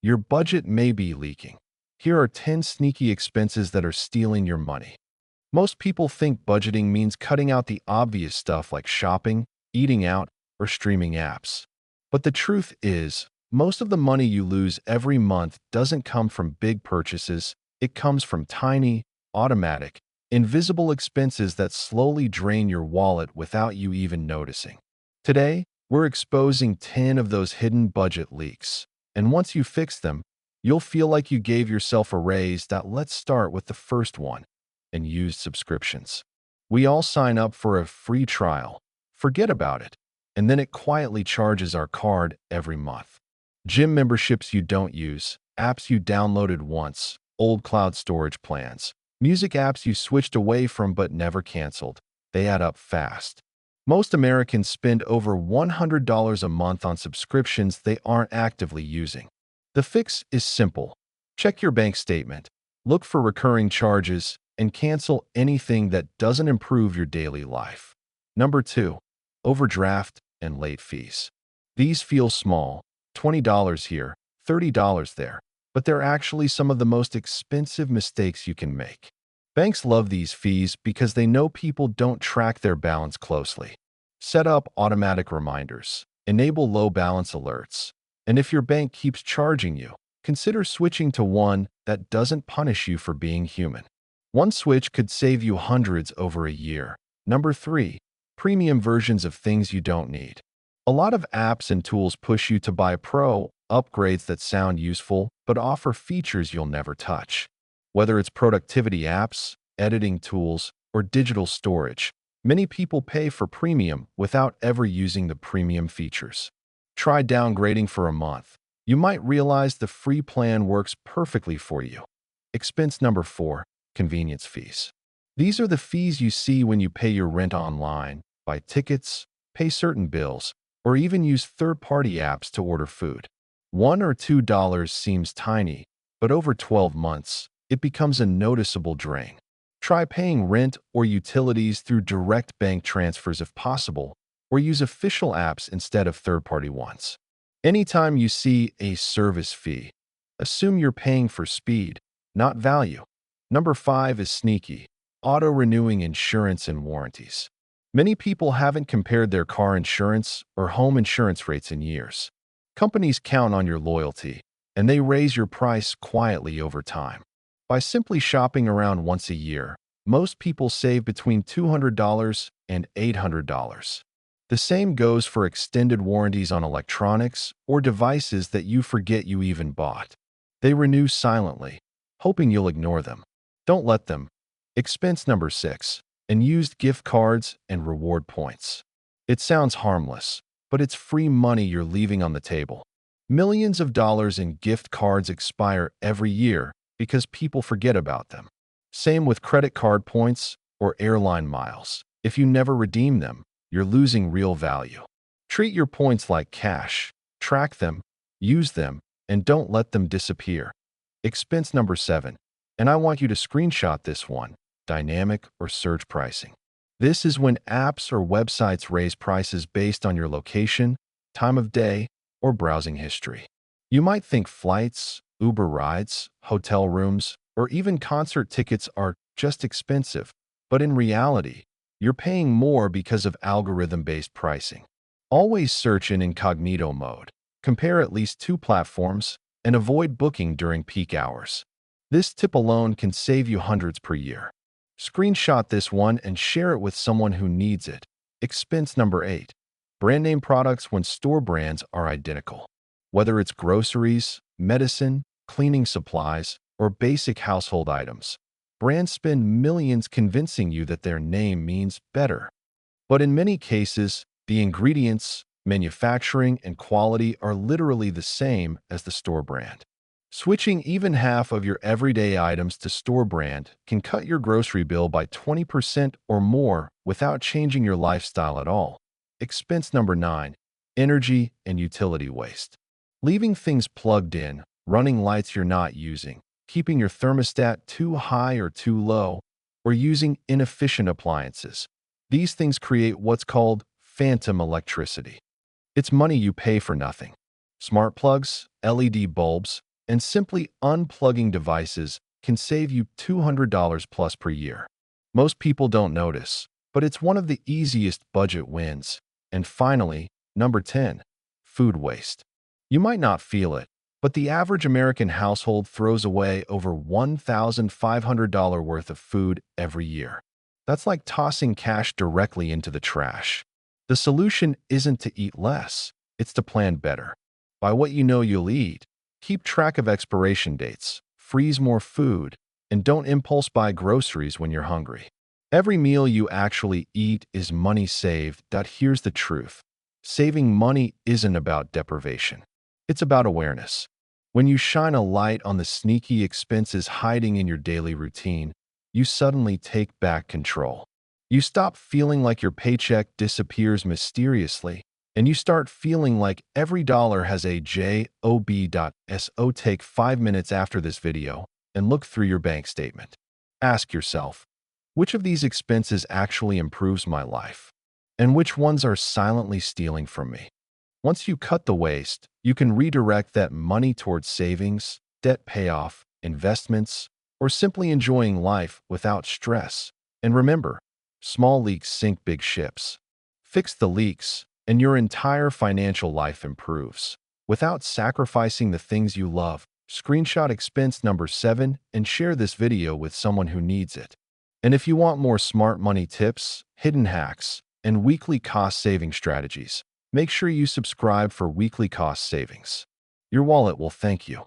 Your budget may be leaking. Here are 10 sneaky expenses that are stealing your money. Most people think budgeting means cutting out the obvious stuff like shopping, eating out, or streaming apps. But the truth is, most of the money you lose every month doesn't come from big purchases. It comes from tiny, automatic, invisible expenses that slowly drain your wallet without you even noticing. Today, we're exposing 10 of those hidden budget leaks. And once you fix them, you'll feel like you gave yourself a raise. Let's start with the first one: unused subscriptions. We all sign up for a free trial, forget about it, and then it quietly charges our card every month. Gym memberships you don't use, apps you downloaded once, old cloud storage plans, music apps you switched away from but never canceled. They add up fast. Most Americans spend over $100 a month on subscriptions they aren't actively using. The fix is simple. Check your bank statement, look for recurring charges, and cancel anything that doesn't improve your daily life. Number 2. Overdraft and late fees. These feel small, $20 here, $30 there, but they're actually some of the most expensive mistakes you can make. Banks love these fees because they know people don't track their balance closely. Set up automatic reminders, enable low balance alerts, and if your bank keeps charging you, consider switching to one that doesn't punish you for being human. One switch could save you hundreds over a year. Number 3. Premium versions of things you don't need. A lot of apps and tools push you to buy pro upgrades that sound useful but offer features you'll never touch. Whether it's productivity apps, editing tools, or digital storage, many people pay for premium without ever using the premium features. Try downgrading for a month. You might realize the free plan works perfectly for you. Expense number 4. Convenience fees. These are the fees you see when you pay your rent online, buy tickets, pay certain bills, or even use third-party apps to order food. $1 or $2 seems tiny, but over 12 months, it becomes a noticeable drain. Try paying rent or utilities through direct bank transfers if possible, or use official apps instead of third-party ones. Anytime you see a service fee, assume you're paying for speed, not value. Number 5 is sneaky: auto-renewing insurance and warranties. Many people haven't compared their car insurance or home insurance rates in years. Companies count on your loyalty, and they raise your price quietly over time. By simply shopping around once a year, most people save between $200 and $800. The same goes for extended warranties on electronics or devices that you forget you even bought. They renew silently, hoping you'll ignore them. Don't let them. Expense number 6. Unused gift cards and reward points. It sounds harmless, but it's free money you're leaving on the table. Millions of dollars in gift cards expire every year because people forget about them. Same with credit card points or airline miles. If you never redeem them, you're losing real value. Treat your points like cash. Track them, use them, and don't let them disappear. Expense number 7. And I want you to screenshot this one: dynamic or surge pricing. This is when apps or websites raise prices based on your location, time of day, or browsing history. You might think flights, Uber rides, hotel rooms, or even concert tickets are just expensive, but in reality, you're paying more because of algorithm-based pricing. Always search in incognito mode, compare at least 2 platforms, and avoid booking during peak hours. This tip alone can save you hundreds per year. Screenshot this one and share it with someone who needs it. Expense number 8. Brand name products when store brands are identical. Whether it's groceries, medicine, cleaning supplies, or basic household items, brands spend millions convincing you that their name means better. But in many cases, the ingredients, manufacturing, and quality are literally the same as the store brand. Switching even half of your everyday items to store brand can cut your grocery bill by 20% or more without changing your lifestyle at all. Expense number 9. Energy and utility waste. Leaving things plugged in, running lights you're not using, keeping your thermostat too high or too low, or using inefficient appliances. These things create what's called phantom electricity. It's money you pay for nothing. Smart plugs, LED bulbs, and simply unplugging devices can save you $200 plus per year. Most people don't notice, but it's one of the easiest budget wins. And finally, number 10, food waste. You might not feel it, but the average American household throws away over $1,500 worth of food every year. That's like tossing cash directly into the trash. The solution isn't to eat less, it's to plan better. Buy what you know you'll eat, keep track of expiration dates, freeze more food, and don't impulse buy groceries when you're hungry. Every meal you actually eat is money saved. Here's the truth. Saving money isn't about deprivation. It's about awareness. When you shine a light on the sneaky expenses hiding in your daily routine, you suddenly take back control. You stop feeling like your paycheck disappears mysteriously, and you start feeling like every dollar has a job. So take 5 minutes after this video and look through your bank statement. Ask yourself, which of these expenses actually improves my life? And which ones are silently stealing from me? Once you cut the waste, you can redirect that money towards savings, debt payoff, investments, or simply enjoying life without stress. And remember, small leaks sink big ships. Fix the leaks, and your entire financial life improves. Without sacrificing the things you love, screenshot expense number 7 and share this video with someone who needs it. And if you want more smart money tips, hidden hacks, and weekly cost-saving strategies, make sure you subscribe for weekly cost savings. Your wallet will thank you.